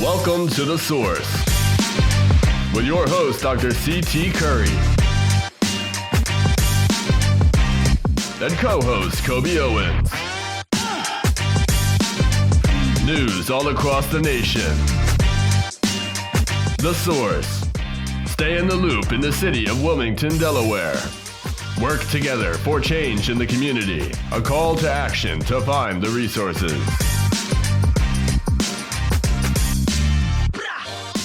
Welcome to The Source with your host, Dr. C.T. Curry, and co-host Kobe Owens. News all across the nation. The Source. Stay in the loop in the city of Wilmington, Delaware. Work together for change in the community. A call to action to find the resources.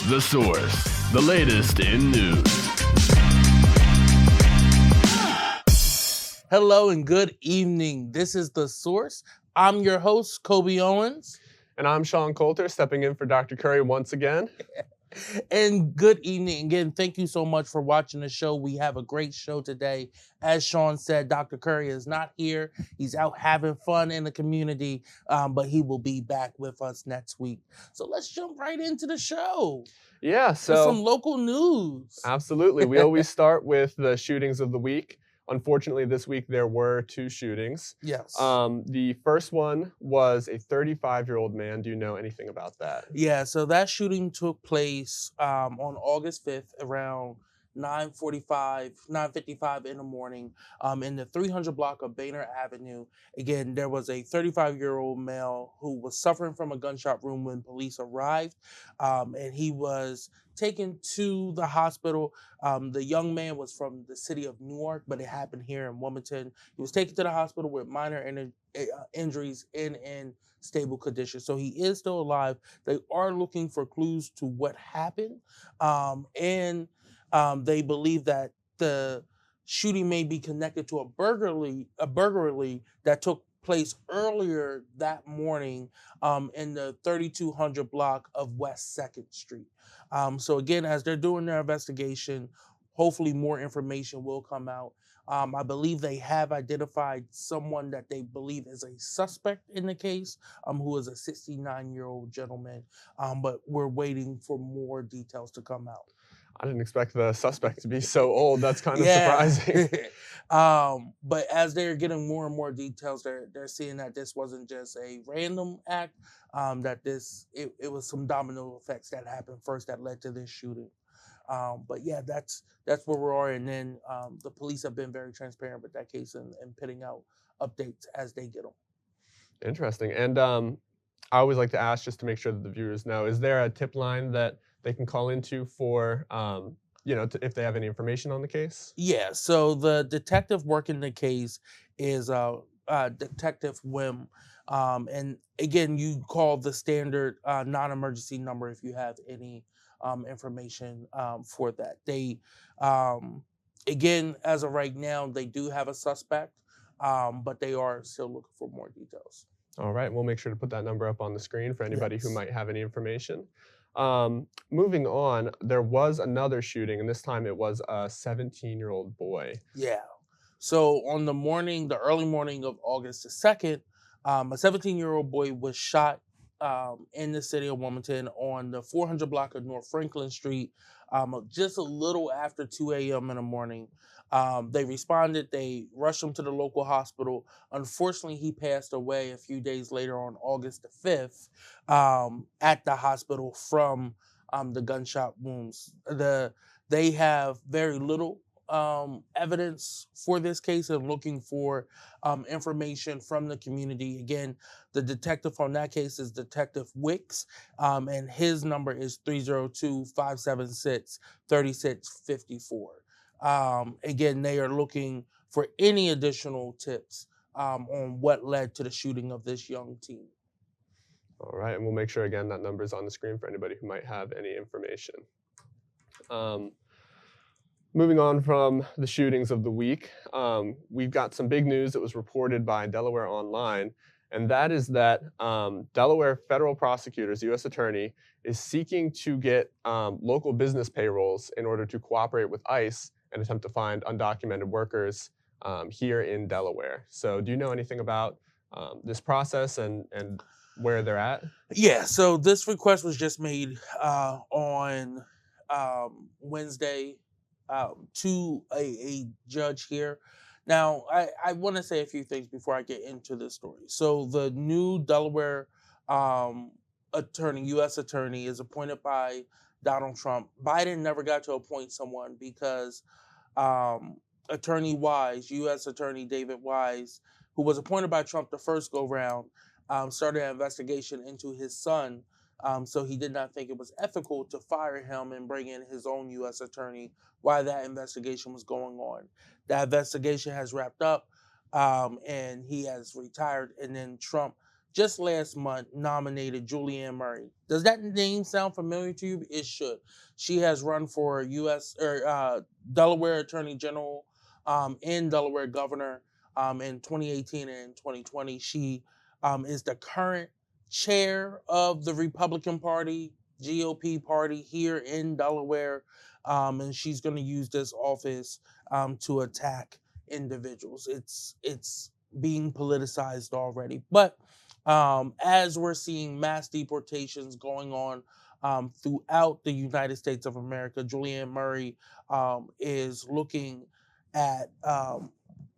The Source, the latest in news. Hello and good evening. This is The Source. I'm your host, Kobe Owens. And I'm Sean Coulter, stepping in for Dr. Curry once again. And good evening again. Thank you so much for watching the show. We have a great show today. As Sean said, Dr. Curry is not here. He's out having fun in the community, but he will be back with us next week. So let's jump right into the show. Yeah, so With some local news. Absolutely. We always start with the shootings of the week. Unfortunately, this week there were two shootings. Yes. The first one was a 35-year-old man. Do you know anything about that? Yeah, so that shooting took place on August 5th around 9:55 in the morning in the 300 block of Boehner Avenue. Again, there was a 35-year-old male who was suffering from a gunshot wound when police arrived, and he was taken to the hospital. The young man was from the city of Newark, but it happened here in Wilmington. He was taken to the hospital with minor injuries in stable condition. So he is still alive. They are looking for clues to what happened, and they believe that the shooting may be connected to a burglary that took place earlier that morning in the 3200 block of West 2nd Street. So again, as they're doing their investigation, hopefully more information will come out. I believe they have identified someone that they believe is a suspect in the case, who is a 69-year-old gentleman, but we're waiting for more details to come out. I didn't expect the suspect to be so old. That's kind of surprising. But as they're getting more and more details, they're seeing that this wasn't just a random act, that it was some domino effects that happened first that led to this shooting. But yeah, that's where we are. And then the police have been very transparent with that case and putting out updates as they get them. Interesting. And I always like to ask, just to make sure that the viewers know, is there a tip line that they can call into for, if they have any information on the case? Yeah, so the detective working the case is Detective Wim. And again, you call the standard non-emergency number if you have any information for that. They, again, as of right now, they do have a suspect, but they are still looking for more details. All right, we'll make sure to put that number up on the screen for anybody who might have any information. Moving on, there was another shooting, and this time it was a 17-year-old boy. Yeah. So on the early morning of August the 2nd, a 17-year-old boy was shot in the city of Wilmington on the 400 block of North Franklin Street, just a little after 2 a.m. in the morning. They responded. They rushed him to the local hospital. Unfortunately, he passed away a few days later on August the 5th at the hospital from the gunshot wounds. They have very little evidence for this case and looking for information from the community. Again, the detective on that case is Detective Wicks, and his number is 302-576-3654. Again, they are looking for any additional tips on what led to the shooting of this young teen. All right, and we'll make sure, again, that number is on the screen for anybody who might have any information. Moving on from the shootings of the week, we've got some big news that was reported by Delaware Online, and that is that Delaware federal prosecutors, U.S. Attorney, is seeking to get local business payrolls in order to cooperate with ICE and attempt to find undocumented workers here in Delaware. So do you know anything about this process and where they're at? Yeah, so this request was just made on Wednesday to a judge here. Now, I want to say a few things before I get into this story. So the new Delaware U.S. attorney, is appointed by Donald Trump. Biden never got to appoint someone because Attorney Wise, U.S. Attorney David Wise, who was appointed by Trump the first go round, started an investigation into his son. So he did not think it was ethical to fire him and bring in his own U.S. attorney while that investigation was going on. That investigation has wrapped up, and he has retired. And then Trump just last month nominated Julianne Murray. Does that name sound familiar to you? It should. She has run for Delaware Attorney General and Delaware Governor in 2018 and 2020. She is the current chair of the Republican Party, GOP party here in Delaware, and she's going to use this office to attack individuals. It's being politicized already, but as we're seeing mass deportations going on throughout the United States of America, Julianne Murray is looking at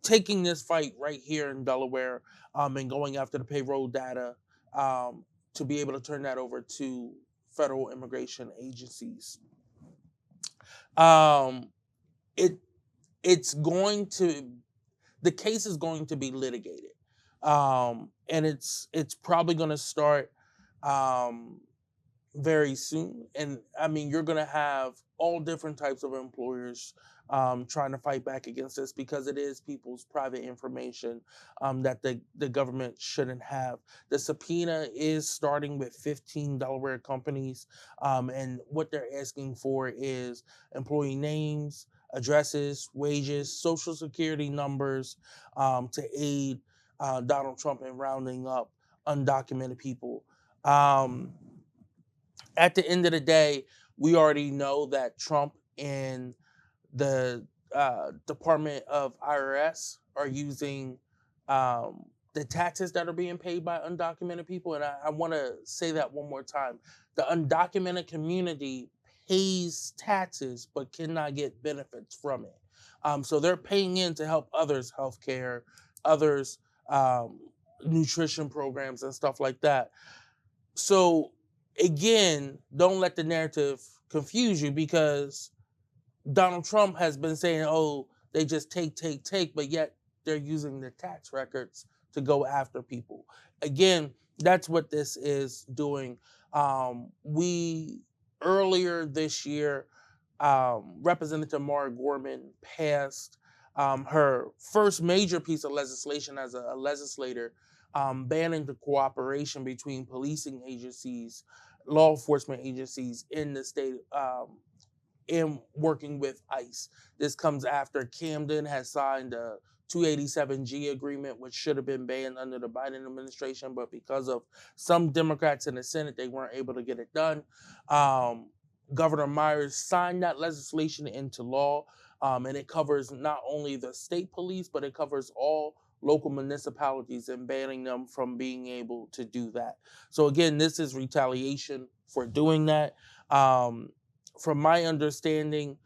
taking this fight right here in Delaware and going after the payroll data to be able to turn that over to federal immigration agencies. The case is going to be litigated. And it's probably going to start very soon. And I mean, you're going to have all different types of employers trying to fight back against this because it is people's private information that the government shouldn't have. The subpoena is starting with 15 Delaware companies, and what they're asking for is employee names, addresses, wages, social security numbers to aid Donald Trump in rounding up undocumented people. At the end of the day, we already know that Trump and the Department of IRS are using the taxes that are being paid by undocumented people. And I want to say that one more time. The undocumented community pays taxes but cannot get benefits from it. So they're paying in to help others' healthcare, others' nutrition programs and stuff like that. So again, don't let the narrative confuse you because Donald Trump has been saying, oh, they just take, but yet they're using the tax records to go after people. Again, that's what this is doing. We earlier this year, Representative Mara Gorman passed her first major piece of legislation as a legislator, banning the cooperation between policing agencies, law enforcement agencies in the state in working with ICE. This comes after Camden has signed a 287G agreement, which should have been banned under the Biden administration, but because of some Democrats in the Senate, they weren't able to get it done. Governor Myers signed that legislation into law, and it covers not only the state police, but it covers all local municipalities and banning them from being able to do that. So again, this is retaliation for doing that. From my understanding,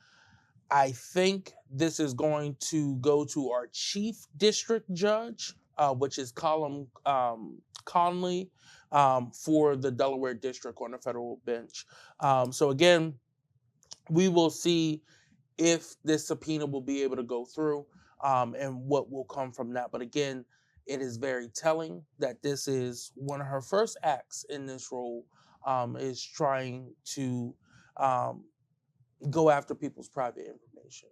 I think this is going to go to our chief district judge, which is Colin Conley, for the Delaware district on the federal bench. So again, we will see if this subpoena will be able to go through and what will come from that. But again, it is very telling that this is one of her first acts in this role, is trying to go after people's private information.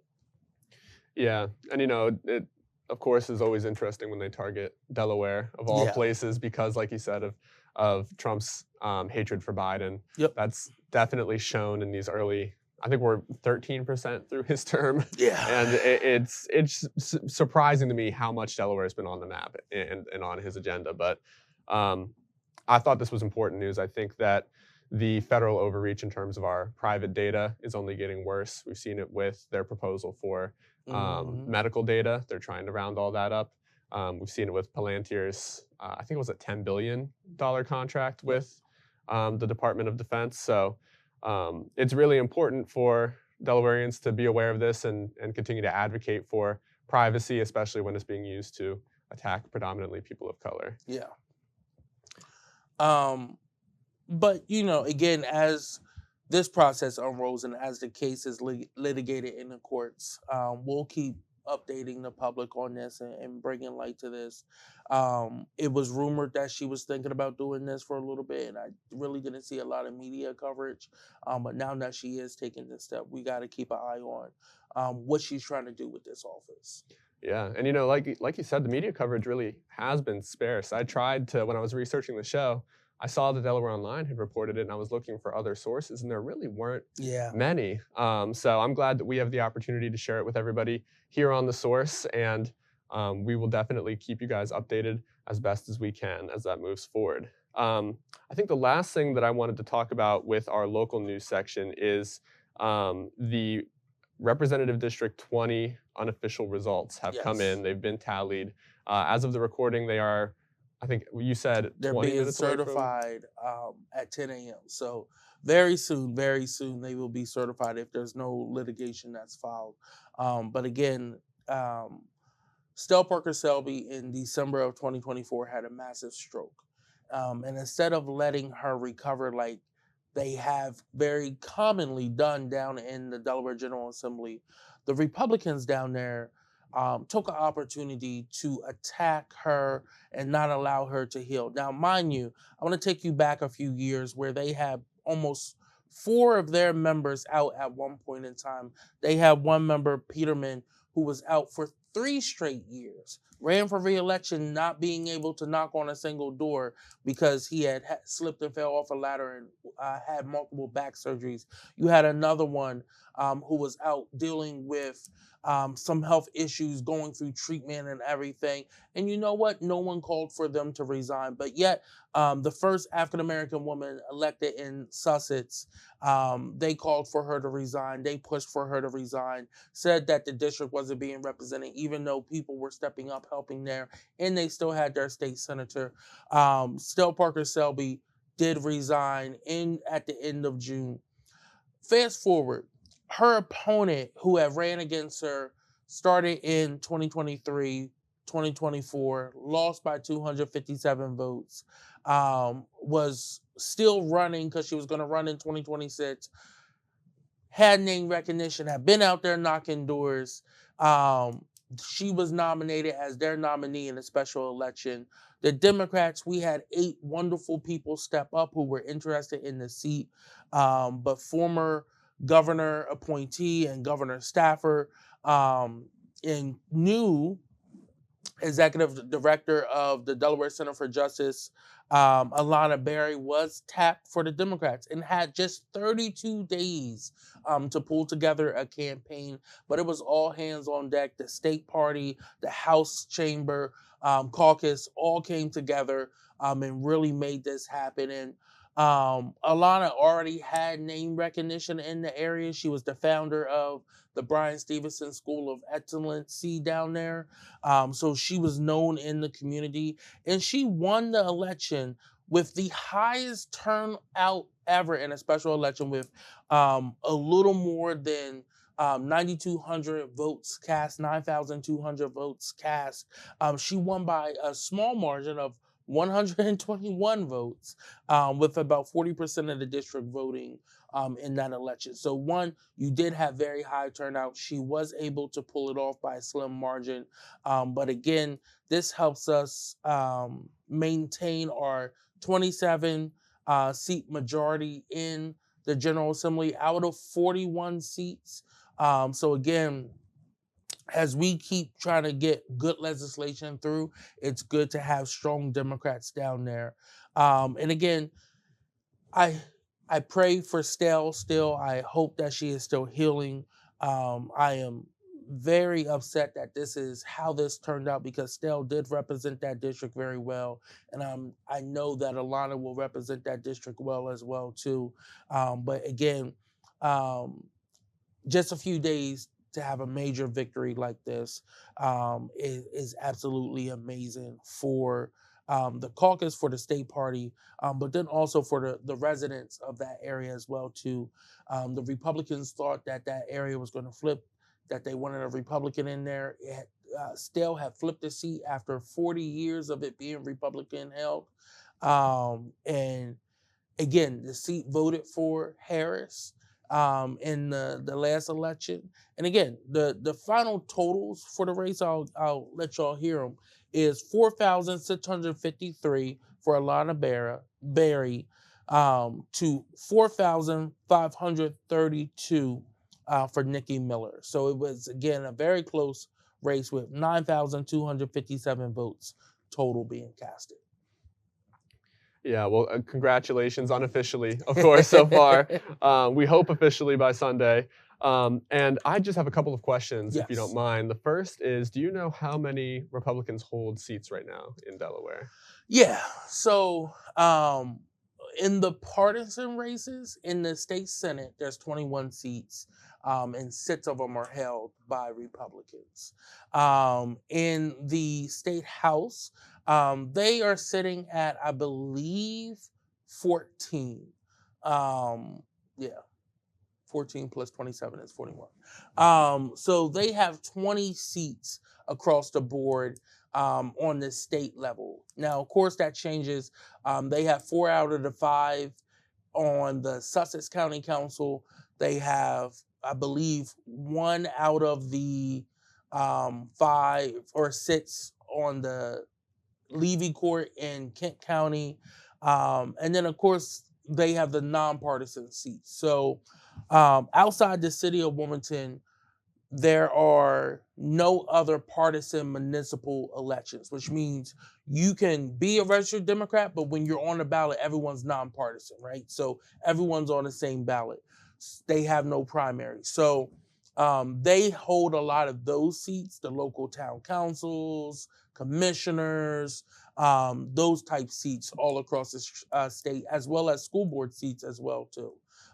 Yeah, and it of course is always interesting when they target Delaware of all places because, like you said, of Trump's hatred for Biden. Yep. That's definitely shown in these early. I think we're 13% through his term. Yeah. And it's surprising to me how much Delaware has been on the map and on his agenda. But I thought this was important news. I think that the federal overreach in terms of our private data is only getting worse. We've seen it with their proposal for medical data. They're trying to round all that up. We've seen it with Palantir's, I think it was a $10 billion contract with the Department of Defense. So it's really important for Delawareans to be aware of this and continue to advocate for privacy, especially when it's being used to attack predominantly people of color. Yeah. But, again, as this process unrolls and as the case is litigated in the courts, we'll keep updating the public on this and bringing light to this. It was rumored that she was thinking about doing this for a little bit, and I really didn't see a lot of media coverage. But now that she is taking this step, we got to keep an eye on what she's trying to do with this office. Yeah, and like you said, the media coverage really has been sparse. I tried to, when I was researching the show, I saw the Delaware Online had reported it, and I was looking for other sources, and there really weren't many. So I'm glad that we have the opportunity to share it with everybody here on The Source, and we will definitely keep you guys updated as best as we can as that moves forward. I think the last thing that I wanted to talk about with our local news section is the Representative District 20 unofficial results have come in. They've been tallied. As of the recording, they are, I think you said, they're 20 being minutes away from... certified at 10 a.m. So very soon they will be certified if there's no litigation that's filed. But again, Stell Parker Selby in December of 2024 had a massive stroke. And instead of letting her recover like they have very commonly done down in the Delaware General Assembly, the Republicans down there took an opportunity to attack her and not allow her to heal. Now, mind you, I want to take you back a few years where they had almost 4 of their members out at one point in time. They had one member, Peterman, who was out for 3 straight years, ran for re-election, not being able to knock on a single door because he had slipped and fell off a ladder and had multiple back surgeries. You had another one who was out dealing with some health issues, going through treatment and everything. And you know what? No one called for them to resign. But yet, the first African-American woman elected in Sussex, they called for her to resign. They pushed for her to resign, said that the district wasn't being represented, even though people were stepping up, helping there, and they still had their state senator. Stell Parker Selby did resign at the end of June. Fast forward, her opponent who had ran against her started in 2023, 2024, lost by 257 votes, was still running because she was going to run in 2026, had name recognition, had been out there knocking doors. She was nominated as their nominee in a special election. The Democrats, we had 8 wonderful people step up who were interested in the seat, but former governor appointee and governor staffer and new executive director of the Delaware Center for Justice, Alana Berry, was tapped for the Democrats and had just 32 days to pull together a campaign. But it was all hands on deck. The state party, the House chamber, caucus all came together and really made this happen. And Alana already had name recognition in the area. She was the founder of the Brian Stevenson School of Excellency down there. So she was known in the community, and she won the election with the highest turnout ever in a special election, with a little more than 9,200 votes cast, 9,200 votes cast. She won by a small margin of 121 votes, with about 40% of the district voting in that election. So one, you did have very high turnout. She was able to pull it off by a slim margin. But again, this helps us maintain our 27 seat majority in the General Assembly out of 41 seats. So again, as we keep trying to get good legislation through, it's good to have strong Democrats down there. And again, I pray for Stell still. I hope that she is still healing. I am very upset that this is how this turned out, because Stell did represent that district very well. And I know that Alana will represent that district well as well too. But again, just a few days to have a major victory like this is absolutely amazing for the caucus, for the state party, but then also for the residents of that area as well too. The Republicans thought that area was going to flip, that they wanted a Republican in there. Stell had flipped the seat after 40 years of it being Republican held, and Again, the seat voted for Harris in the last election. And again, the final totals for the race, I'll let y'all hear them, is 4,653 for Alana Berry to 4,532 for Nikki Miller. So it was, again, a very close race with 9,257 votes total being casted. Yeah, well, congratulations unofficially, of course, so far. We hope officially by Sunday. And I just have a couple of questions, if you don't Yes. mind. The first is, do you know how many Republicans hold seats right now in Delaware? Yeah. So in the partisan races in the state Senate, there's 21 seats, and 6 of them are held by Republicans. In the state House, they are sitting at, I believe, 14. Yeah. 14 plus 27 is 41. So they have 20 seats across the board on the state level. Now, of course, that changes. They have 4 out of the 5 on the Sussex County Council. They have, I believe, 1 out of the 5 or 6 on the Levy Court in Kent County. And then, of course, they have the nonpartisan seats. So outside the city of Wilmington, there are no other partisan municipal elections, which means you can be a registered Democrat, but when you're on the ballot, everyone's nonpartisan, right? So everyone's on the same ballot. They have no primary. So they hold a lot of those seats, the local town councils, commissioners, those type seats all across the state, as well as school board seats as well, too.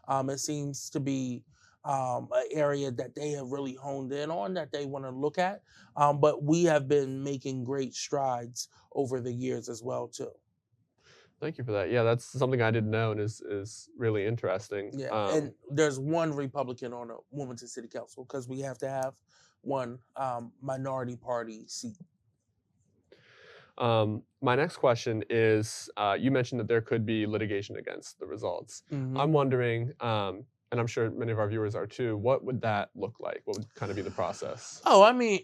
It seems to be an area that they have really honed in on, that they want to look at. But we have been making great strides over the years as well, too. Thank you for that. Yeah, that's something I didn't know and is really interesting. Yeah, and there's one Republican on the Wilmington City Council because we have to have one minority party seat. My next question is, you mentioned that there could be litigation against the results. Mhm. I'm wondering, and I'm sure many of our viewers are too, what would that look like? What would kind of be the process? Oh, I mean,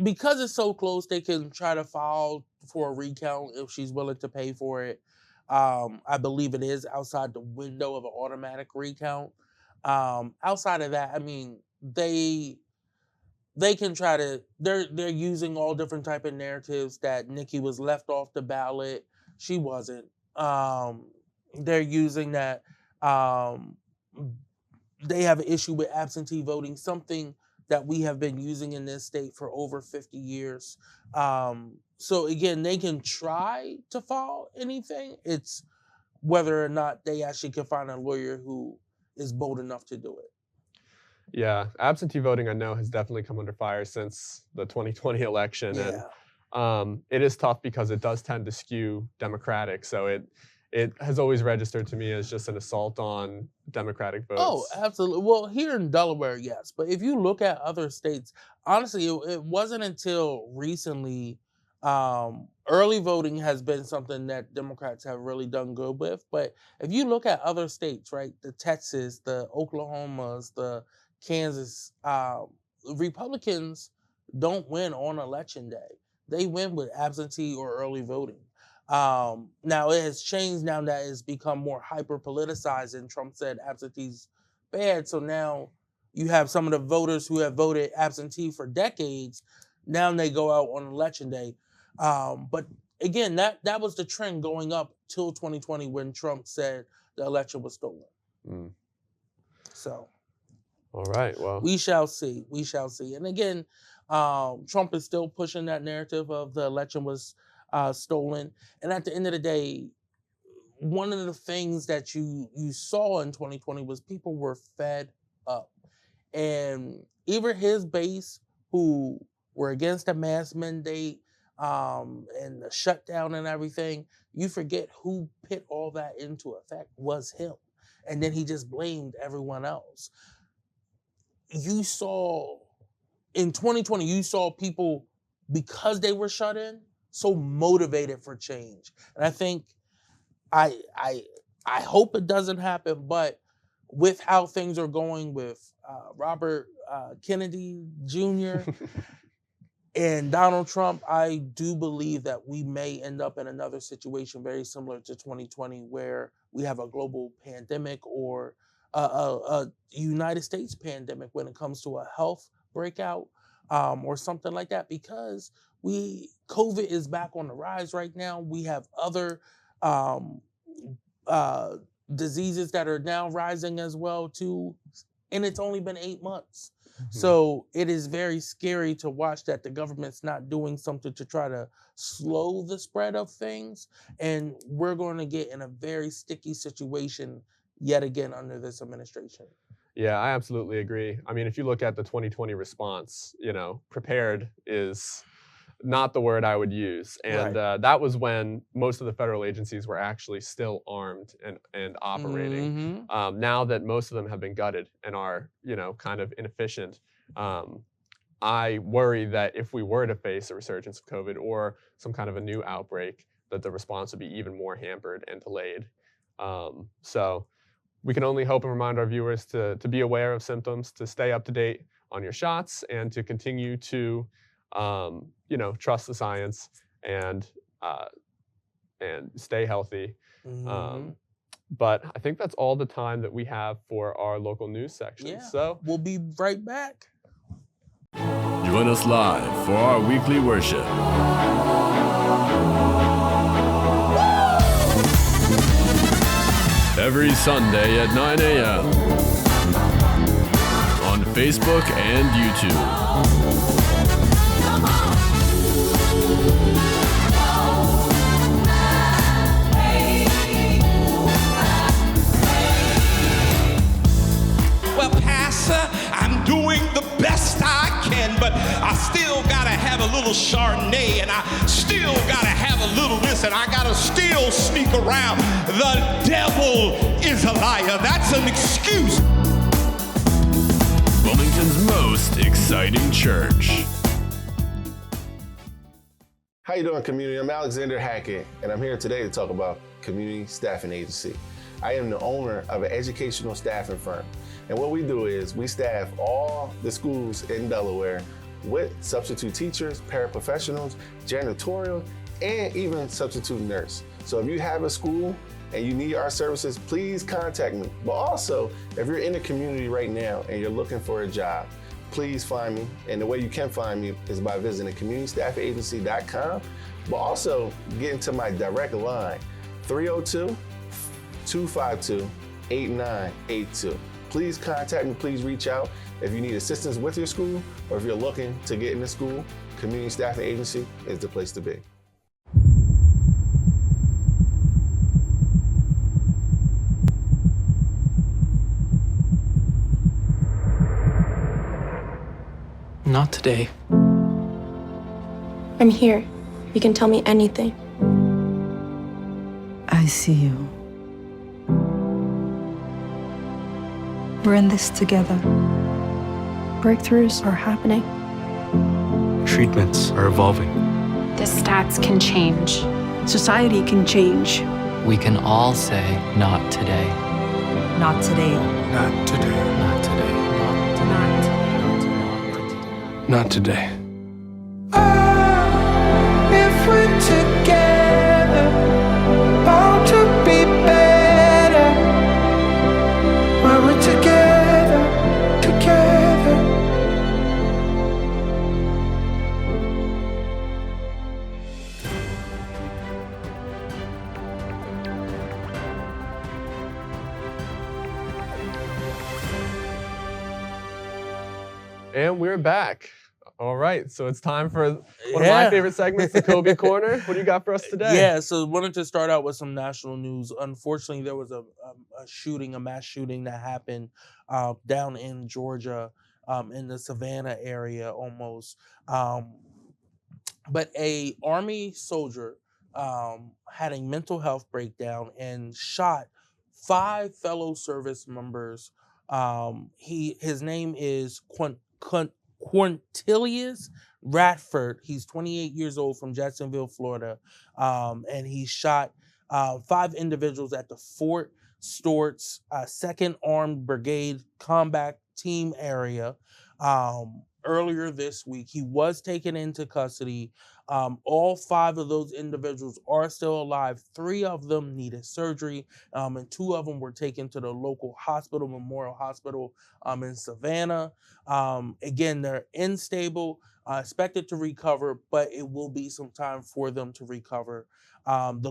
because it's so close, they can try to file for a recount if she's willing to pay for it. I believe it is outside the window of an automatic recount. Outside of that, I mean, they can try to. They're using all different type of narratives that Nikki was left off the ballot. She wasn't. They're using that. They have an issue with absentee voting, something that we have been using in this state for over 50 years. So again, they can try to file anything. It's whether or not they actually can find a lawyer who is bold enough to do it. Yeah, absentee voting, I know, has definitely come under fire since the 2020 election. Yeah. And it is tough because it does tend to skew Democratic. So it has always registered to me as just an assault on Democratic votes. Oh, absolutely. Well, here in Delaware, yes. But if you look at other states, honestly, it wasn't until recently early voting has been something that Democrats have really done good with. But if you look at other states, right, the Texas, the Oklahomas, the Kansas, Republicans don't win on election day. They win with absentee or early voting. Now it has changed now that it's become more hyper politicized, and Trump said absentee's bad. So now you have some of the voters who have voted absentee for decades. Now they go out on election day. But again, that was the trend going up till 2020 when Trump said the election was stolen. So, all right, well, we shall see. We shall see. And again, Trump is still pushing that narrative of the election was stolen. And at the end of the day, one of the things that you saw in 2020 was people were fed up. And even his base, who were against the mask mandate and the shutdown and everything, you forget who put all that into effect was him. And then he just blamed everyone else. You saw, in 2020, you saw people, because they were shut in, so motivated for change. And I think I hope it doesn't happen, but with how things are going with Robert Kennedy Jr. and Donald Trump, I do believe that we may end up in another situation very similar to 2020, where we have a global pandemic or a United States pandemic when it comes to a health breakout or something like that, because COVID is back on the rise right now. We have other diseases that are now rising as well too, and it's only been 8 months. So it is very scary to watch that the government's not doing something to try to slow the spread of things, and we're going to get in a very sticky situation yet again under this administration. Yeah, I absolutely agree. I mean, if you look at the 2020 response, prepared is not the word I would use. And that was when most of the federal agencies were actually still armed and operating. Now that most of them have been gutted and are, kind of inefficient, I worry that if we were to face a resurgence of COVID or some kind of a new outbreak, that the response would be even more hampered and delayed. So we can only hope and remind our viewers to be aware of symptoms, to stay up to date on your shots, and to continue to trust the science and stay healthy. But I think that's all the time that we have for our local news section. Yeah, so we'll be right back. Join us live for our weekly worship. Every Sunday at 9 a.m. on Facebook and YouTube. I'm doing the best I can, but I still gotta have a little Chardonnay, and I still gotta have a little this, and I gotta still sneak around. The devil is a liar. That's an excuse. Wilmington's most exciting church. How you doing, community? I'm Alexander Hackett, and I'm here today to talk about Community Staffing Agency. I am the owner of an educational staffing firm. And what we do is we staff all the schools in Delaware with substitute teachers, paraprofessionals, janitorial, and even substitute nurse. So if you have a school and you need our services, please contact me. But also, if you're in the community right now and you're looking for a job, please find me. And the way you can find me is by visiting communitystaffingagency.com, but also get into my direct line, 302-252-8982. Please contact me, please reach out. If you need assistance with your school or if you're looking to get into school, Community Staffing Agency is the place to be. Not today. I'm here. You can tell me anything. I see you. We're in this together. Breakthroughs are happening. Treatments are evolving. The stats can change. Society can change. We can all say, not today. Not today. Not today. Not today. Not today. If we're together, bound to be better. When we're together, together. And we're back. All right, so it's time for one of my favorite segments, the Kobe Corner. What do you got for us today? Yeah, so wanted to start out with some national news. Unfortunately, there was a mass shooting that happened down in Georgia, in the Savannah area almost. But a Army soldier had a mental health breakdown and shot 5 fellow service members. His name is Quintilius Radford. He's 28 years old from Jacksonville, Florida. And he shot 5 individuals at the Fort Stewart's 2nd Armed Brigade Combat Team area earlier this week. He was taken into custody. All 5 of those individuals are still alive. 3 of them needed surgery, and 2 of them were taken to the local hospital, Memorial Hospital in Savannah. Again, they're unstable, expected to recover, but it will be some time for them to recover. The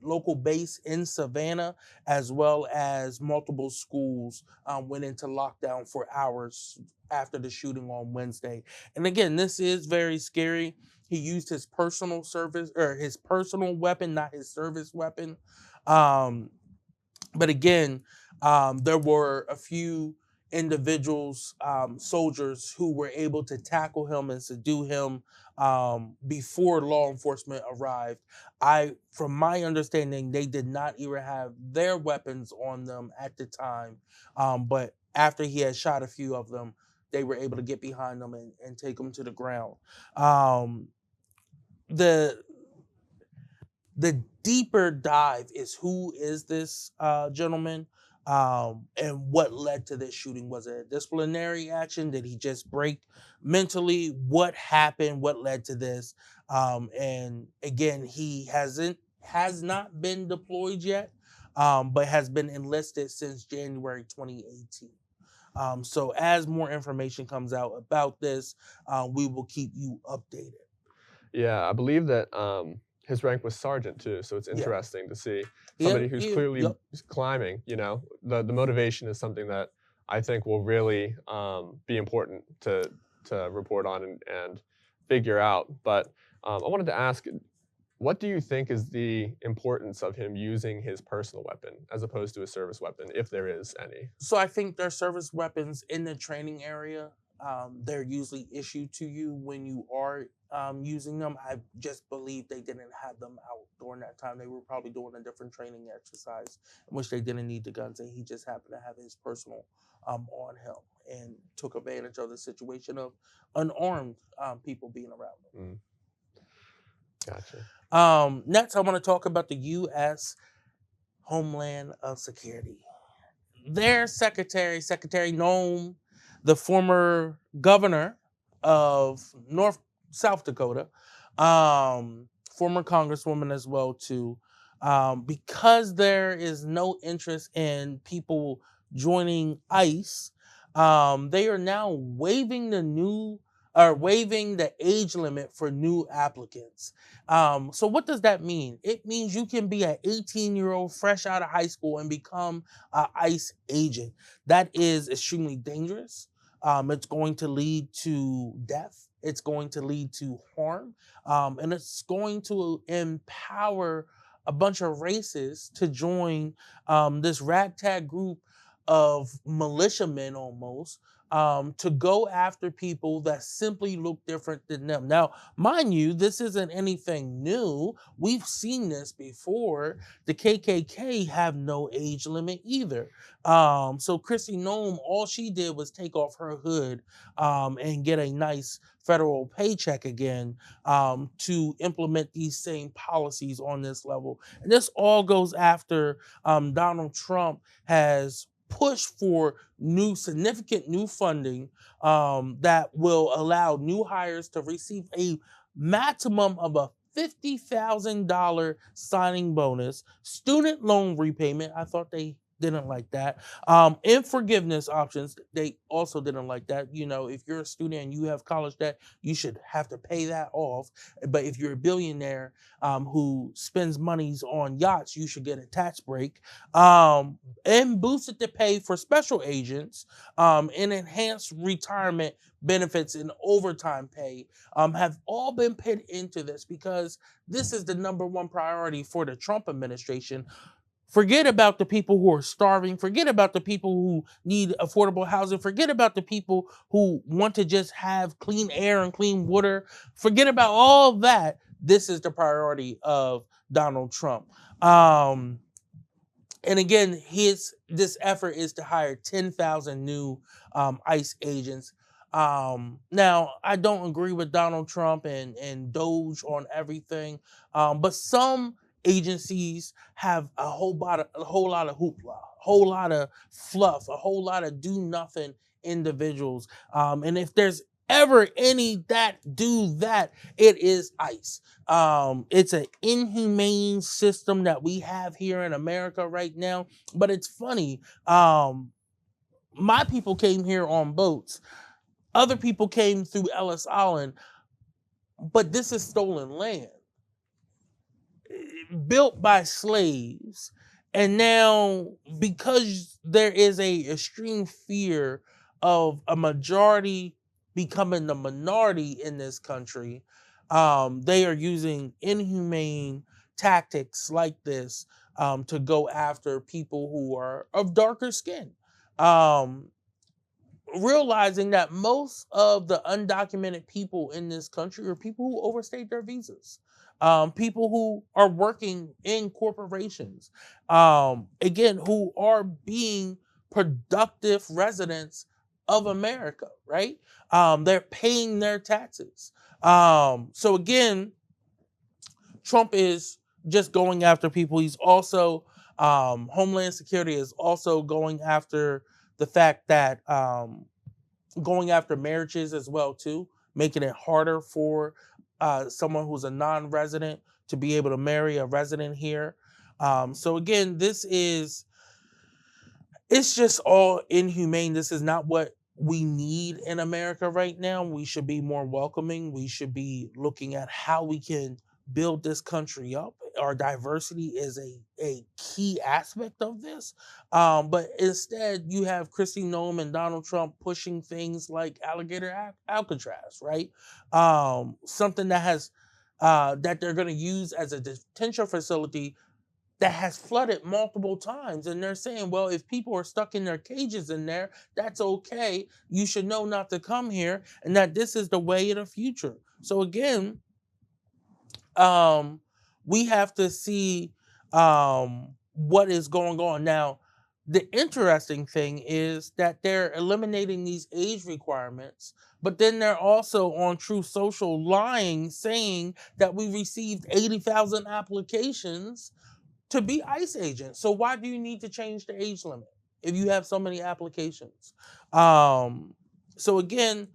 local base in Savannah, as well as multiple schools, went into lockdown for hours after the shooting on Wednesday. And again, this is very scary. He used his personal weapon, not his service weapon. But again, there were a few individuals, soldiers, who were able to tackle him and subdue him before law enforcement arrived. From my understanding, they did not even have their weapons on them at the time. But after he had shot a few of them, they were able to get behind them and take them to the ground. The deeper dive is, who is this gentleman? And what led to this shooting? Was it a disciplinary action? Did he just break mentally? What happened? What led to this? And again, he has not been deployed yet, but has been enlisted since January 2018. So as more information comes out about this, we will keep you updated. Yeah, I believe that his rank was sergeant too, so it's interesting to see somebody who's clearly climbing. You know, the motivation is something that I think will really be important to report on and figure out. But I wanted to ask, what do you think is the importance of him using his personal weapon as opposed to a service weapon, if there is any? So I think their service weapons in the training area, they're usually issued to you when you are using them. I just believe they didn't have them out during that time. They were probably doing a different training exercise in which they didn't need the guns, and he just happened to have his personal on him and took advantage of the situation of unarmed people being around him. Gotcha. Next, I want to talk about the U.S. Homeland of Security. Their Secretary Noem, the former governor of South Dakota, former congresswoman as well too, because there is no interest in people joining ICE, they are now waiving the age limit for new applicants. So what does that mean? It means you can be an 18-year-old fresh out of high school and become an ICE agent. That is extremely dangerous. It's going to lead to death. It's going to lead to harm. And it's going to empower a bunch of races to join this ragtag group of militiamen almost, to go after people that simply look different than them. Now, mind you, this isn't anything new. We've seen this before. The KKK have no age limit either. So Kristi Noem, all she did was take off her hood and get a nice federal paycheck again to implement these same policies on this level. And this all goes after Donald Trump has pushed for significant new funding that will allow new hires to receive a maximum of a $50,000 signing bonus, student loan repayment. I thought they didn't like that. And forgiveness options, they also didn't like that. You know, if you're a student and you have college debt, you should have to pay that off. But if you're a billionaire who spends monies on yachts, you should get a tax break. And boosted the pay for special agents and enhanced retirement benefits and overtime pay have all been put into this because this is the #1 priority for the Trump administration. Forget about the people who are starving. Forget about the people who need affordable housing. Forget about the people who want to just have clean air and clean water. Forget about all that. This is the priority of Donald Trump. And again, this effort is to hire 10,000 new ICE agents. Now, I don't agree with Donald Trump and Doge on everything, but some agencies have a whole lot of hoopla, a whole lot of fluff, a whole lot of do nothing individuals. And if there's ever any that do that, it is ICE. It's an inhumane system that we have here in America right now. But it's funny. My people came here on boats. Other people came through Ellis Island, but this is stolen land built by slaves. And now, because there is a extreme fear of a majority becoming the minority in this country, they are using inhumane tactics like this to go after people who are of darker skin. Realizing that most of the undocumented people in this country are people who overstayed their visas, people who are working in corporations, again, who are being productive residents of America, right? They're paying their taxes. So again, Trump is just going after people. He's also, Homeland Security is also going after the fact that going after marriages as well too, making it harder for someone who's a non-resident to be able to marry a resident here. So again, it's just all inhumane. This is not what we need in America right now. We should be more welcoming. We should be looking at how we can build this country up. Our diversity is a key aspect of this. But instead, you have Kristi Noem and Donald Trump pushing things like Alligator Alcatraz, right? Something that has that they're going to use as a detention facility that has flooded multiple times. And they're saying, well, if people are stuck in their cages in there, that's okay. You should know not to come here, and that this is the way of the future. So again, we have to see what is going on. Now, the interesting thing is that they're eliminating these age requirements, but then they're also on Truth Social lying, saying that we received 80,000 applications to be ICE agents. So why do you need to change the age limit if you have so many applications? So again,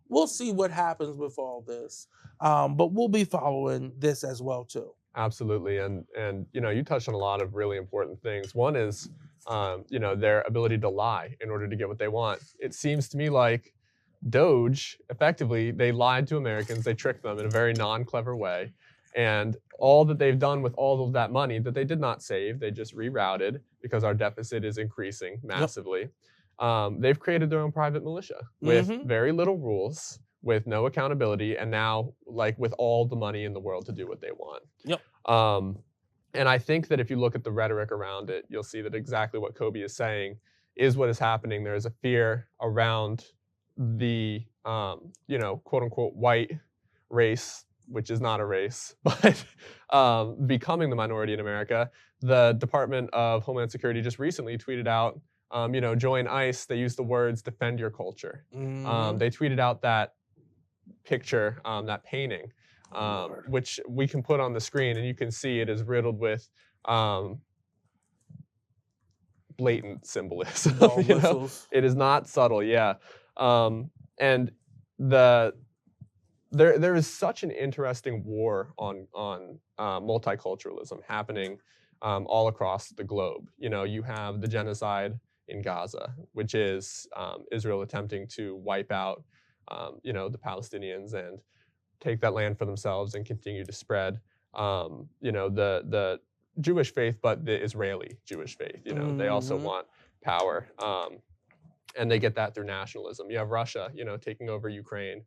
we'll see what happens with all this. But we'll be following this as well too. Absolutely, and you touched on a lot of really important things. One is their ability to lie in order to get what they want. It seems to me like Doge, effectively, they lied to Americans, they tricked them in a very non-clever way, and all that they've done with all of that money that they did not save, they just rerouted because our deficit is increasing massively. Yep. They've created their own private militia with very little rules, with no accountability, and now with all the money in the world to do what they want. Yep. And I think that if you look at the rhetoric around it, you'll see that exactly what Kobe is saying is what is happening. There is a fear around the quote unquote white race, which is not a race, but becoming the minority in America. The Department of Homeland Security just recently tweeted out, join ICE. They used the words defend your culture. They tweeted out that picture, that painting, which we can put on the screen, and you can see it is riddled with blatant symbolism. It is not subtle, yeah. And there is such an interesting war on multiculturalism happening all across the globe. You have the genocide in Gaza, which is Israel attempting to wipe out the Palestinians and take that land for themselves and continue to spread the Jewish faith, but the Israeli Jewish faith. They also want power, and they get that through nationalism. You have Russia, taking over Ukraine.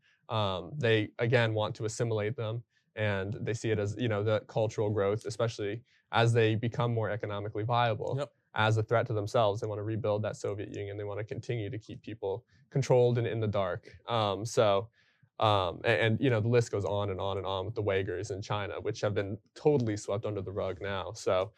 They again want to assimilate them, and they see it as the cultural growth, especially as they become more economically viable, as a threat to themselves. They want to rebuild that Soviet Union. They want to continue to keep people controlled and in the dark. The list goes on and on and on with the Uyghurs in China, which have been totally swept under the rug now. So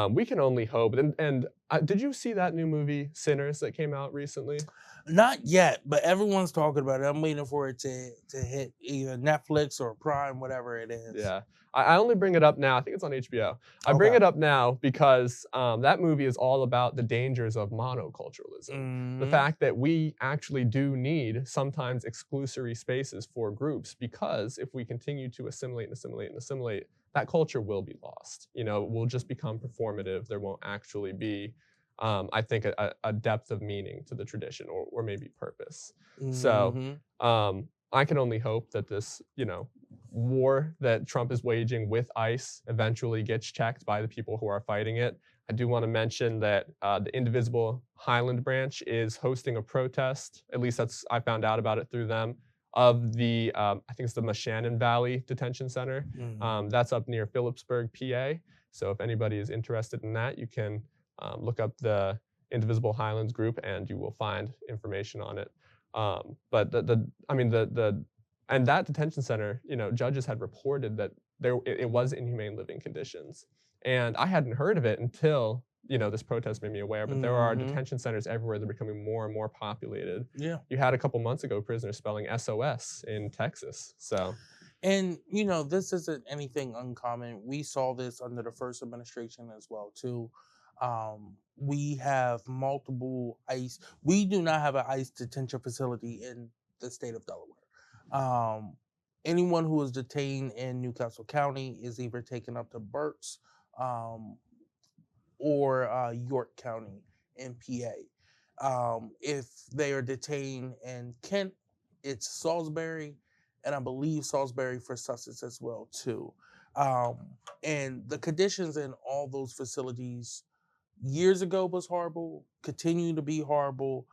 we can only hope. And did you see that new movie, Sinners, that came out recently? Not yet, but everyone's talking about it. I'm waiting for it to hit either Netflix or Prime, whatever it is. Yeah. I only bring it up now. I think it's on HBO. I bring it up now because that movie is all about the dangers of monoculturalism. The fact that we actually do need sometimes exclusory spaces for groups, because if we continue to assimilate, that culture will be lost. You know, we'll just become performative. There won't actually be, I think, a depth of meaning to the tradition, or maybe purpose. So I can only hope that this, war that Trump is waging with ICE eventually gets checked by the people who are fighting it. I do want to mention that the Indivisible Highland branch is hosting a protest. At least I found out about it through them, of the, I think it's the Moshannon Valley Detention Center. That's up near Phillipsburg, PA. So if anybody is interested in that, you can look up the Indivisible Highlands group and you will find information on it. But and that detention center, judges had reported that it was inhumane living conditions. And I hadn't heard of it until, this protest made me aware, but there are detention centers everywhere. They're becoming more and more populated. Yeah. You had a couple months ago prisoners spelling SOS in Texas, so. And, this isn't anything uncommon. We saw this under the first administration as well, too. We have multiple ICE. We do not have an ICE detention facility in the state of Delaware. Anyone who is detained in Newcastle County is either taken up to Berks or York County in PA. If they are detained in Kent, it's Salisbury, and I believe Salisbury for Sussex as well too. And the conditions in all those facilities years ago was horrible, continue to be horrible.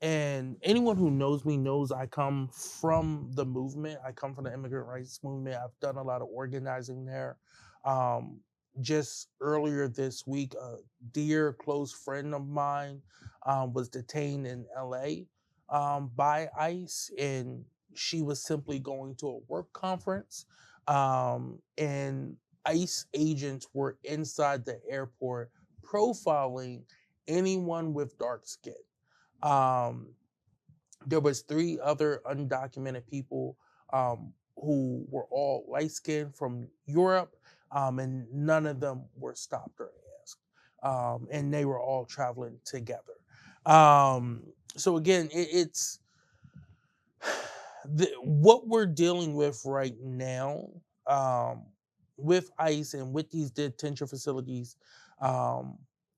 And anyone who knows me knows I come from the movement. I come from the immigrant rights movement. I've done a lot of organizing there. Just earlier this week, a dear close friend of mine was detained in LA by ICE, and she was simply going to a work conference. And ICE agents were inside the airport profiling anyone with dark skin. There was 3 other undocumented people who were all light-skinned from Europe, and none of them were stopped or asked. And they were all traveling together. So again, it's what we're dealing with right now with ICE and with these detention facilities.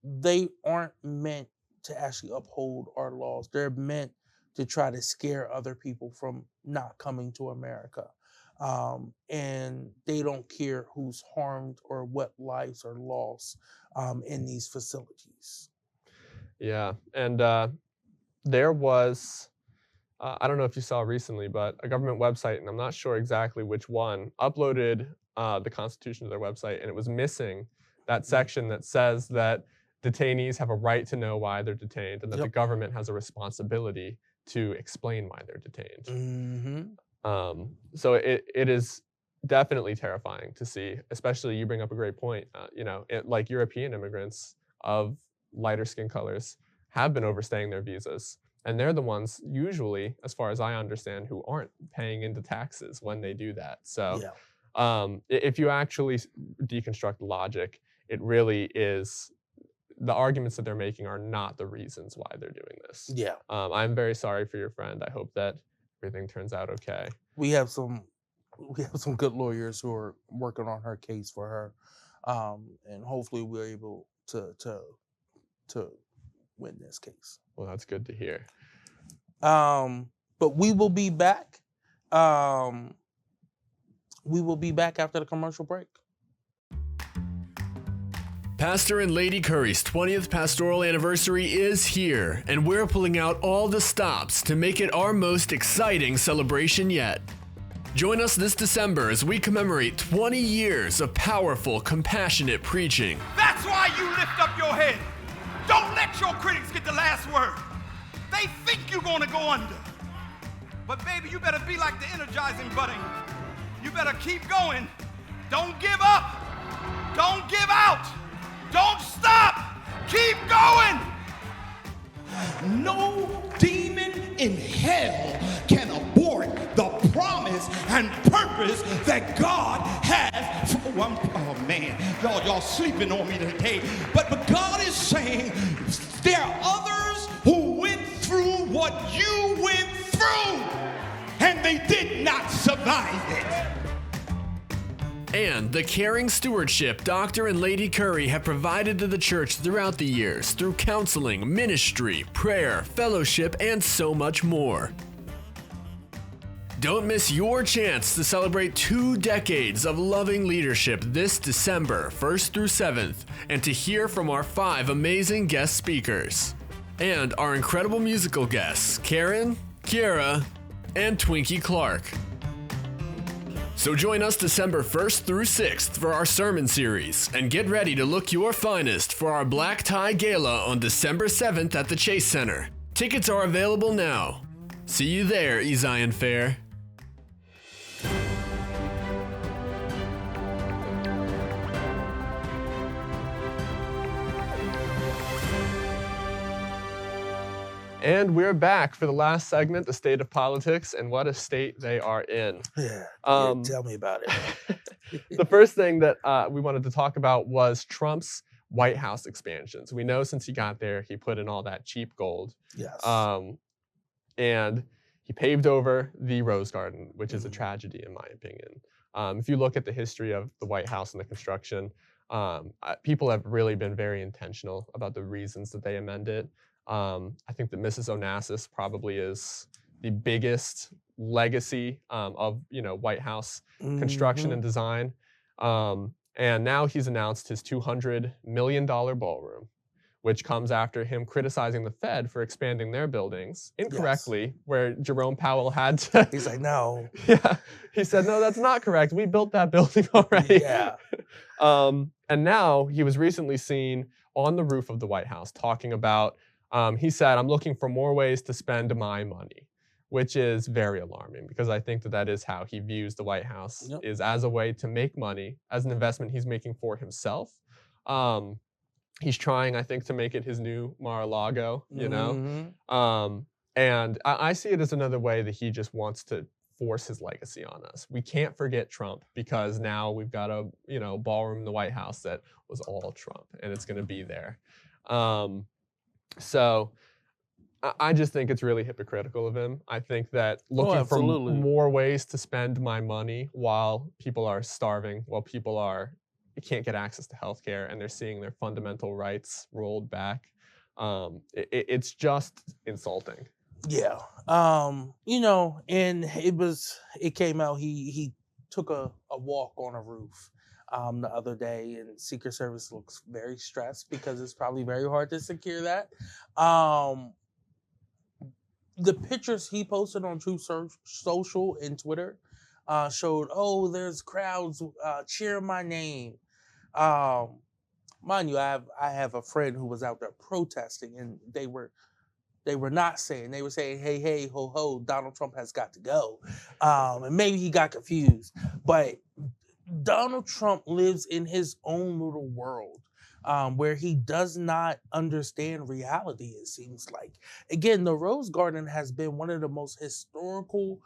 They aren't meant to actually uphold our laws. They're meant to try to scare other people from not coming to America. And they don't care who's harmed or what lives are lost in these facilities. Yeah, and there was, I don't know if you saw recently, but a government website, and I'm not sure exactly which one, uploaded the Constitution to their website, and it was missing that section that says that detainees have a right to know why they're detained, and that the government has a responsibility to explain why they're detained. So it is definitely terrifying to see, especially you bring up a great point, like European immigrants of lighter skin colors have been overstaying their visas. And they're the ones usually, as far as I understand, who aren't paying into taxes when they do that. So if you actually deconstruct logic, it really is, the arguments that they're making are not the reasons why they're doing this. Yeah. I'm very sorry for your friend. I hope that everything turns out okay. We have some good lawyers who are working on her case for her. And hopefully we're able to win this case. Well, that's good to hear. But we will be back. We will be back after the commercial break. Pastor and Lady Curry's 20th pastoral anniversary is here, and we're pulling out all the stops to make it our most exciting celebration yet. Join us this December as we commemorate 20 years of powerful, compassionate preaching. That's why you lift up your head. Don't let your critics get the last word. They think you're gonna go under. But baby, you better be like the energizing bunny. You better keep going. Don't give up. Don't give out. Don't stop. Keep going. No demon in hell can abort the promise and purpose that God has for one. Oh man, y'all sleeping on me today. But God is saying there are others who went through what you went through, and they did not survive it. And the caring stewardship Dr. and Lady Curry have provided to the church throughout the years through counseling, ministry, prayer, fellowship, and so much more. Don't miss your chance to celebrate 2 decades of loving leadership this December 1st through 7th, and to hear from our 5 amazing guest speakers. And our incredible musical guests, Karen, Kiara, and Twinkie Clark. So join us December 1st through 6th for our sermon series, and get ready to look your finest for our Black Tie Gala on December 7th at the Chase Center. Tickets are available now. See you there, Zion Fair. And we're back for the last segment, the state of politics, and what a state they are in. Yeah, tell me about it. The first thing that we wanted to talk about was Trump's White House expansions. We know since he got there, he put in all that cheap gold. Yes. And he paved over the Rose Garden, which is a tragedy in my opinion. If you look at the history of the White House and the construction, people have really been very intentional about the reasons that they amend it. I think that Mrs. Onassis probably is the biggest legacy of White House construction and design. And now he's announced his $200 million ballroom, which comes after him criticizing the Fed for expanding their buildings incorrectly, where Jerome Powell had to... He's like, no. Yeah, he said, no, that's not correct. We built that building already. Yeah. And now he was recently seen on the roof of the White House talking about, he said, I'm looking for more ways to spend my money, which is very alarming because I think that that is how he views the White House, is as a way to make money, as an investment he's making for himself. He's trying, I think, to make it his new Mar-a-Lago, you know? And I see it as another way that he just wants to force his legacy on us. We can't forget Trump because now we've got a ballroom in the White House that was all Trump, and it's going to be there. So I just think it's really hypocritical of him. I think that looking for more ways to spend my money while people are starving, while people can't get access to healthcare and they're seeing their fundamental rights rolled back, it's just insulting. Yeah. And it came out, he took a walk on a roof the other day, and Secret Service looks very stressed because it's probably very hard to secure that. The pictures he posted on Truth Social and Twitter showed, there's crowds cheering my name. Mind you, I have a friend who was out there protesting, and they were not saying, they were saying, hey, ho, ho, Donald Trump has got to go. And maybe he got confused, but Donald Trump lives in his own little world where he does not understand reality, it seems like. Again, the Rose Garden has been one of the most historical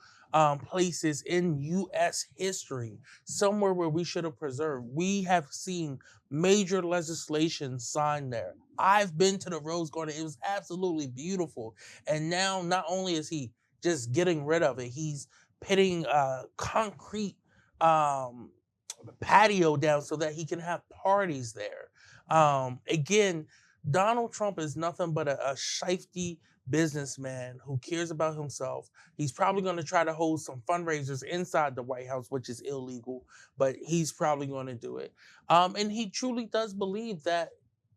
places in U.S. history, somewhere where we should have preserved. We have seen major legislation signed there. I've been to the Rose Garden. It was absolutely beautiful. And now not only is he just getting rid of it, he's putting concrete patio down so that he can have parties there. Again, Donald Trump is nothing but a shifty businessman who cares about himself. He's probably going to try to hold some fundraisers inside the White House, which is illegal, but he's probably going to do it. And he truly does believe that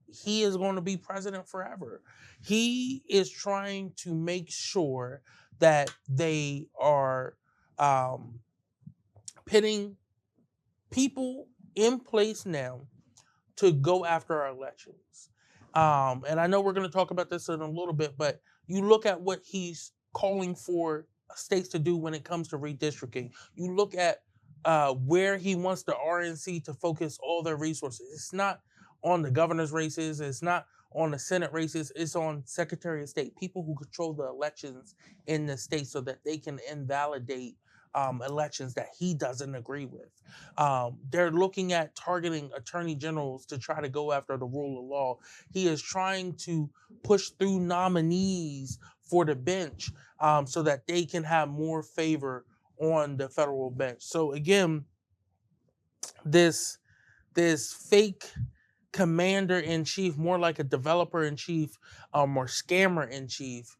he is going to be president forever. He is trying to make sure that they are pitting people in place now to go after our elections. And I know we're going to talk about this in a little bit, but you look at what he's calling for states to do when it comes to redistricting. You look at where he wants the RNC to focus all their resources. It's not on the governor's races. It's not on the Senate races. It's on Secretary of State, people who control the elections in the state so that they can invalidate elections that he doesn't agree with. They're looking at targeting attorney generals to try to go after the rule of law. He is trying to push through nominees for the bench so that they can have more favor on the federal bench. So again, this fake commander-in-chief, more like a developer-in-chief or scammer-in-chief,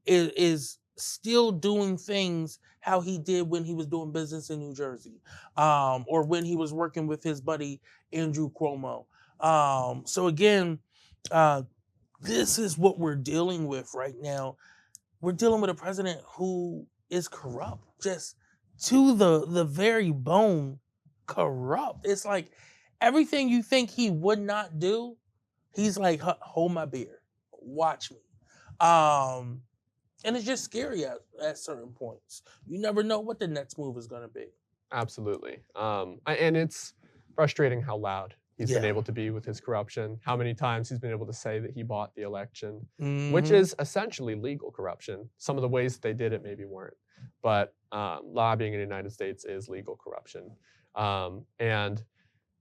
is still doing things how he did when he was doing business in New Jersey, or when he was working with his buddy Andrew Cuomo. So again, this is what we're dealing with right now. We're dealing with a president who is corrupt, just to the very bone corrupt. It's like everything you think he would not do, he's like, hold my beer, watch me. And it's just scary at certain points. You never know what the next move is going to be. Absolutely. And it's frustrating how loud he's been able to be with his corruption, how many times he's been able to say that he bought the election, which is essentially legal corruption. Some of the ways that they did it maybe weren't, but lobbying in the United States is legal corruption. And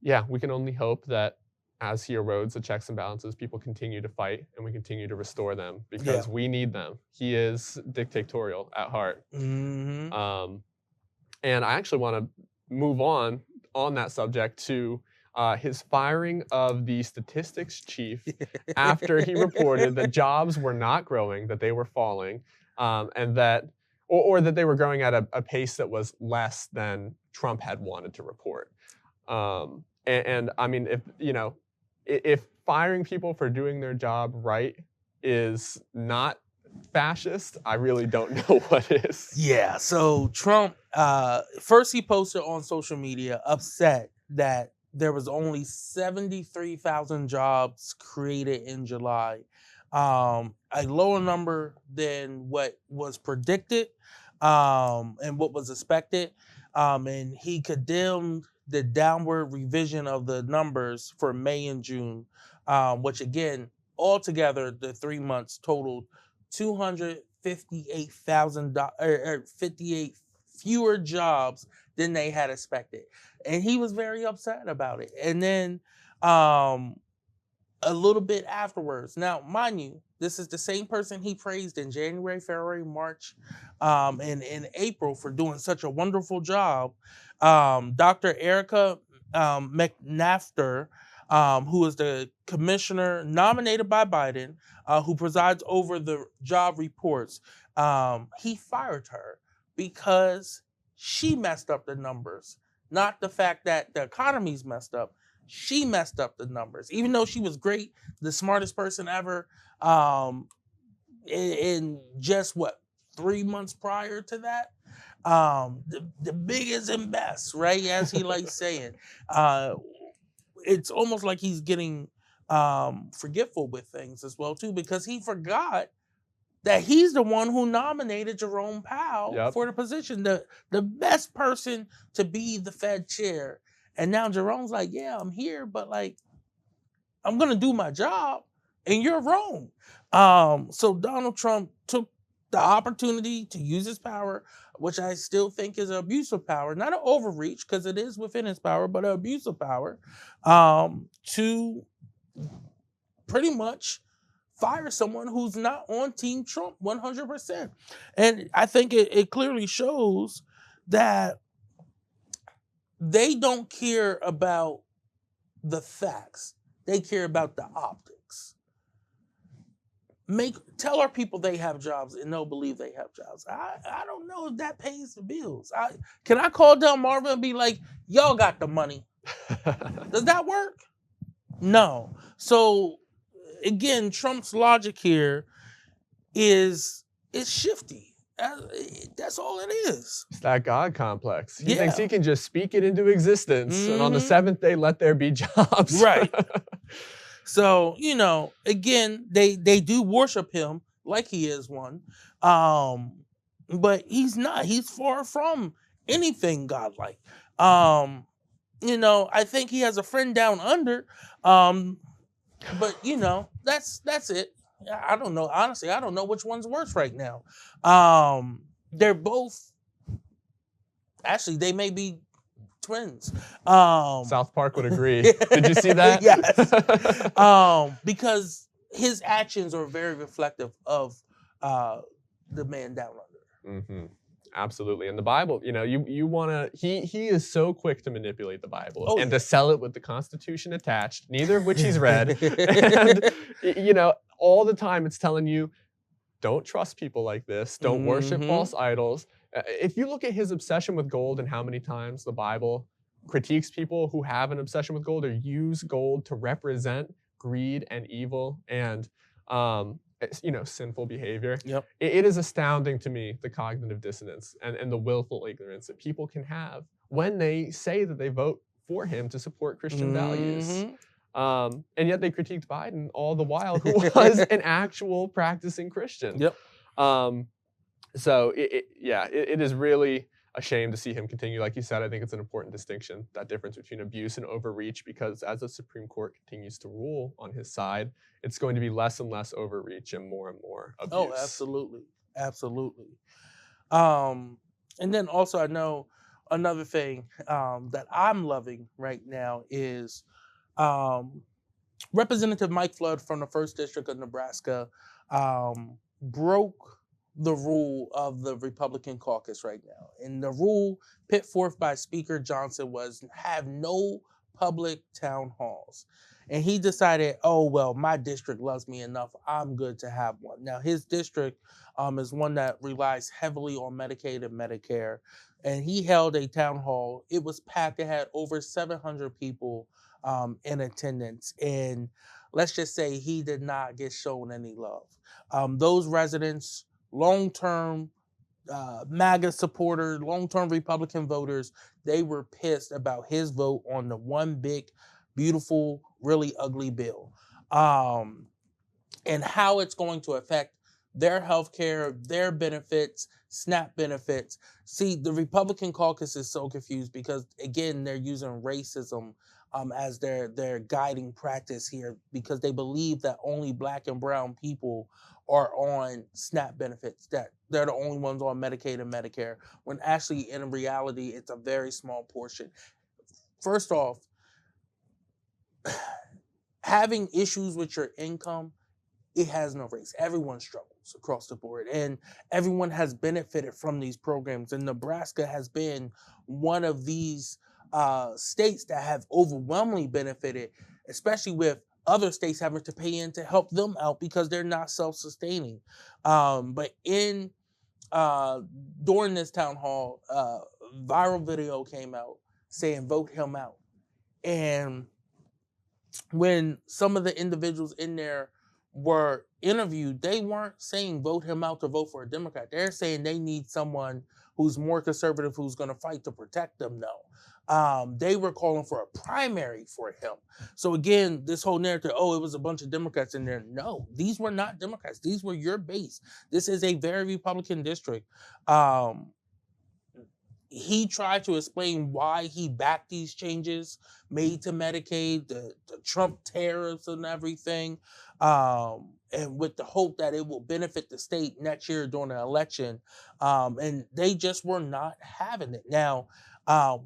yeah, we can only hope that as he erodes the checks and balances, people continue to fight and we continue to restore them because we need them. He is dictatorial at heart. And I actually want to move on that subject to his firing of the statistics chief after he reported that jobs were not growing, that they were falling, and that, or that they were growing at a pace that was less than Trump had wanted to report. And I mean, if firing people for doing their job right is not fascist, I really don't know what is. Yeah, so Trump, first he posted on social media upset that there was only 73,000 jobs created in July, a lower number than what was predicted and what was expected. And he condemned the downward revision of the numbers for May and June, which again, altogether, the 3 months totaled 58 fewer jobs than they had expected. And he was very upset about it. And then a little bit afterwards, now, mind you, this is the same person he praised in January, February, March, and in April for doing such a wonderful job. Dr. Erica McNafter, who is the commissioner nominated by Biden, who presides over the job reports, he fired her because she messed up the numbers. Not the fact that the economy's messed up. She messed up the numbers. Even though she was great, the smartest person ever, in just 3 months prior to that, the biggest and best, right? As he likes saying. It's almost like he's getting forgetful with things as well, too, because he forgot that he's the one who nominated Jerome Powell for the position, the best person to be the Fed chair. And now Jerome's like, yeah, I'm here, but like, I'm going to do my job and you're wrong. So Donald Trump took the opportunity to use his power, which I still think is an abuse of power, not an overreach because it is within his power, but an abuse of power, to pretty much fire someone who's not on Team Trump 100%. And I think it clearly shows that they don't care about the facts. They care about the optics. Tell our people they have jobs and they'll believe they have jobs. I don't know if that pays the bills. Can I call Delmarva and be like, y'all got the money? Does that work? No. So again, Trump's logic here is shifty. That's all it is. It's that God complex. He thinks he can just speak it into existence, and on the seventh day, let there be jobs. Right. So, again, they do worship him like he is one. But he's not. He's far from anything godlike. I think he has a friend down under. But that's it. I don't know. Honestly, I don't know which one's worse right now. They're both actually they may be twins. South Park would agree. Did you see that? Yes. Because his actions are very reflective of the man down under. Mm-hmm. Absolutely. And the Bible, you want to, he is so quick to manipulate the Bible and to sell it with the Constitution attached, neither of which he's read. And, all the time it's telling you, don't trust people like this. Don't worship false idols. If you look at his obsession with gold and how many times the Bible critiques people who have an obsession with gold or use gold to represent greed and evil and, sinful behavior. Yep. It is astounding to me, the cognitive dissonance and the willful ignorance that people can have when they say that they vote for him to support Christian values. And yet they critiqued Biden all the while, who was an actual practicing Christian. Yep. So it is really a shame to see him continue. Like you said, I think it's an important distinction, that difference between abuse and overreach, because as the Supreme Court continues to rule on his side, it's going to be less and less overreach and more abuse. Oh, absolutely. Absolutely. And then also I know another thing that I'm loving right now is Representative Mike Flood from the 1st District of Nebraska broke the rule of the Republican caucus right now. And the rule put forth by Speaker Johnson was have no public town halls. And he decided, oh, well, my district loves me enough. I'm good to have one. Now, his district is one that relies heavily on Medicaid and Medicare. And he held a town hall. It was packed. It had over 700 people in attendance. And let's just say he did not get shown any love. Those residents, long-term MAGA supporters, long-term Republican voters, they were pissed about his vote on the one big, beautiful, really ugly bill. And how it's going to affect their health care, their benefits, SNAP benefits. See, the Republican caucus is so confused because, again, they're using racism as their guiding practice here because they believe that only Black and brown people are on SNAP benefits, that they're the only ones on Medicaid and Medicare, when actually in reality, it's a very small portion. First off, having issues with your income, it has no race. Everyone struggles across the board, and everyone has benefited from these programs. And Nebraska has been one of these states that have overwhelmingly benefited, especially with other states having to pay in to help them out because they're not self-sustaining. But during this town hall, viral video came out saying vote him out. And when some of the individuals in there were interviewed, they weren't saying vote him out to vote for a Democrat. They're saying they need someone who's more conservative, who's going to fight to protect them now. They were calling for a primary for him. So again, this whole narrative, it was a bunch of Democrats in there. No, these were not Democrats. These were your base. This is a very Republican district. He tried to explain why he backed these changes made to Medicaid, the Trump tariffs and everything, and with the hope that it will benefit the state next year during the election. And they just were not having it. Now,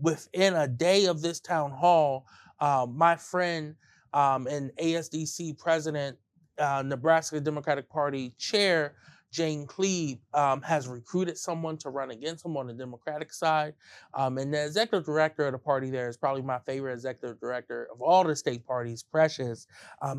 within a day of this town hall, my friend and ASDC president, Nebraska Democratic Party chair, Jane Cleve, has recruited someone to run against him on the Democratic side. And the executive director of the party there is probably my favorite executive director of all the state parties, Precious,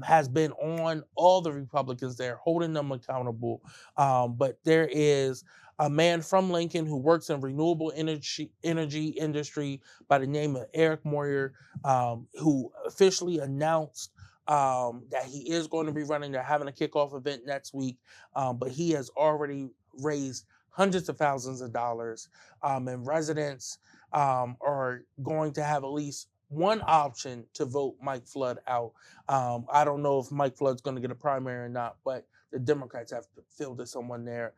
has been on all the Republicans there, holding them accountable. But there is a man from Lincoln who works in renewable energy industry by the name of Eric Moyer, who officially announced that he is going to be running. They're having a kickoff event next week, but he has already raised hundreds of thousands of dollars, and residents are going to have at least one option to vote Mike Flood out. I don't know if Mike Flood's going to get a primary or not, but the Democrats have fielded someone there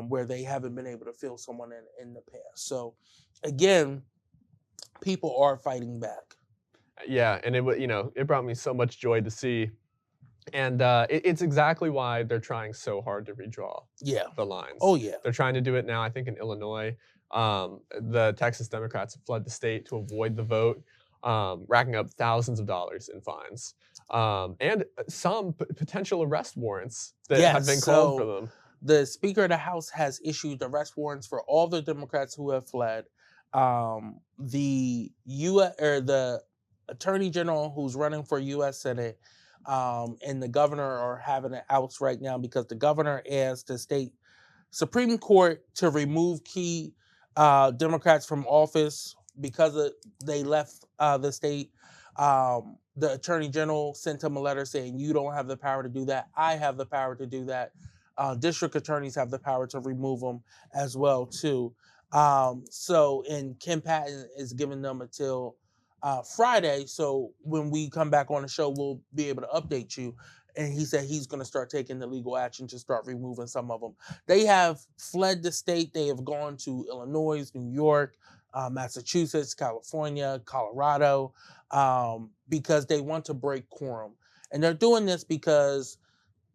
where they haven't been able to field someone in the past. So again, people are fighting back. Yeah, and it brought me so much joy to see. And it's exactly why they're trying so hard to redraw the lines. Oh, yeah. They're trying to do it now, I think, in Illinois. The Texas Democrats have fled the state to avoid the vote, racking up thousands of dollars in fines. And some potential arrest warrants that have been called for them. The Speaker of the House has issued arrest warrants for all the Democrats who have fled. The Attorney General who's running for U.S. Senate and the governor are having an outs right now because the governor asked the state Supreme Court to remove key Democrats from office because they left the state. The Attorney General sent him a letter saying, you don't have the power to do that. I have the power to do that. District attorneys have the power to remove them as well, too. And Kim Patton is giving them until Friday. So when we come back on the show, we'll be able to update you. And he said he's going to start taking the legal action to start removing some of them. They have fled the state. They have gone to Illinois, New York, Massachusetts, California, Colorado, because they want to break quorum. And they're doing this because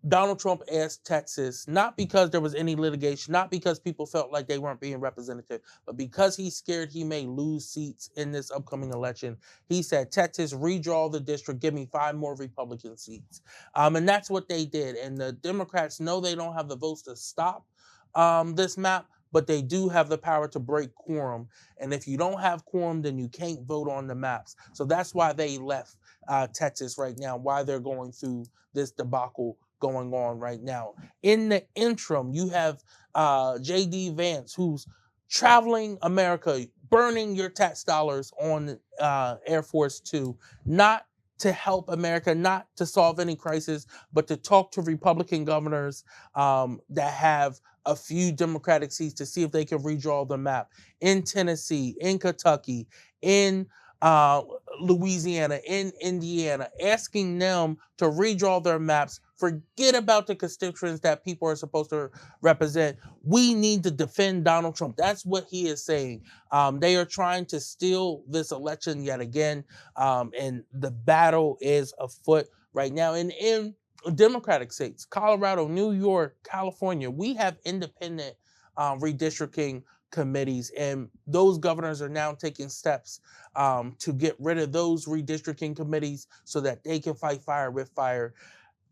Donald Trump asked Texas, not because there was any litigation, not because people felt like they weren't being represented, but because he's scared he may lose seats in this upcoming election. He said, Texas, redraw the district, give me 5 more Republican seats. And that's what they did. And the Democrats know they don't have the votes to stop this map, but they do have the power to break quorum. And if you don't have quorum, then you can't vote on the maps. So that's why they left Texas right now, why they're going through this debacle going on right now. In the interim, you have J.D. Vance, who's traveling America, burning your tax dollars on Air Force Two, not to help America, not to solve any crisis, but to talk to Republican governors that have a few Democratic seats to see if they can redraw the map in Tennessee, in Kentucky, in Louisiana, in Indiana, asking them to redraw their maps. Forget about the constituents that people are supposed to represent. We need to defend Donald Trump. That's what he is saying. They are trying to steal this election yet again, and the battle is afoot right now. And in Democratic states, Colorado, New York, California, we have independent redistricting committees, and those governors are now taking steps to get rid of those redistricting committees so that they can fight fire with fire.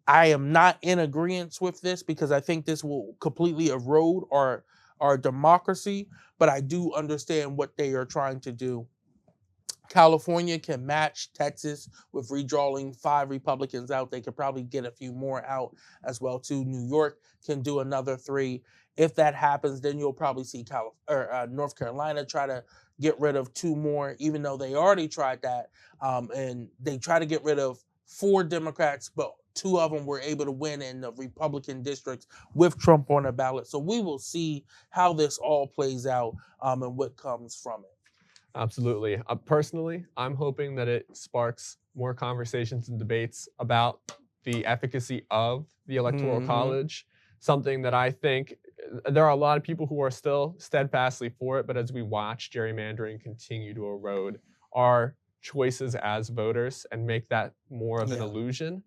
I am not in agreement with this because I think this will completely erode our democracy, but I do understand what they are trying to do. California can match Texas with redrawing 5 Republicans out. They could probably get a few more out as well, too. New York can do another 3. If that happens, then you'll probably see North Carolina try to get rid of 2 more, even though they already tried that. And they try to get rid of 4 Democrats, but 2 of them were able to win in the Republican districts with Trump on the ballot. So we will see how this all plays out and what comes from it. Absolutely. Personally, I'm hoping that it sparks more conversations and debates about the efficacy of the Electoral College, something that I think there are a lot of people who are still steadfastly for it, but as we watch gerrymandering continue to erode our choices as voters and make that more of an illusion,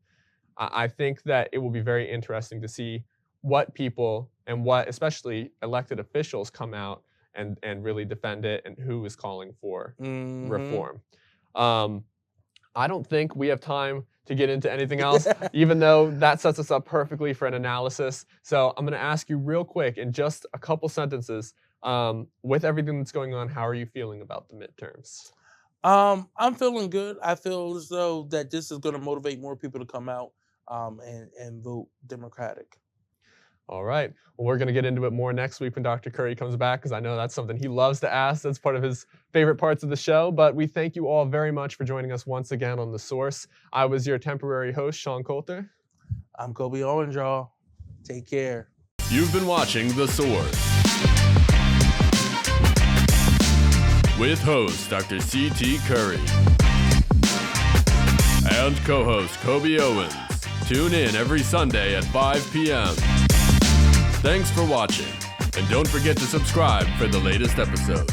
I think that it will be very interesting to see what people and what especially elected officials come out and really defend it and who is calling for reform. I don't think we have time to get into anything else, even though that sets us up perfectly for an analysis. So I'm going to ask you real quick in just a couple sentences, with everything that's going on, how are you feeling about the midterms? I'm feeling good. I feel as though that this is going to motivate more people to come out and vote Democratic. All right. Well, we're going to get into it more next week when Dr. Curry comes back, because I know that's something he loves to ask. That's part of his favorite parts of the show. But we thank you all very much for joining us once again on The Source. I was your temporary host, Sean Coulter. I'm Kobe Owens, y'all. Take care. You've been watching The Source with host Dr. C.T. Curry and co-host Kobe Owens. Tune in every Sunday at 5 p.m. Thanks for watching, and don't forget to subscribe for the latest episodes.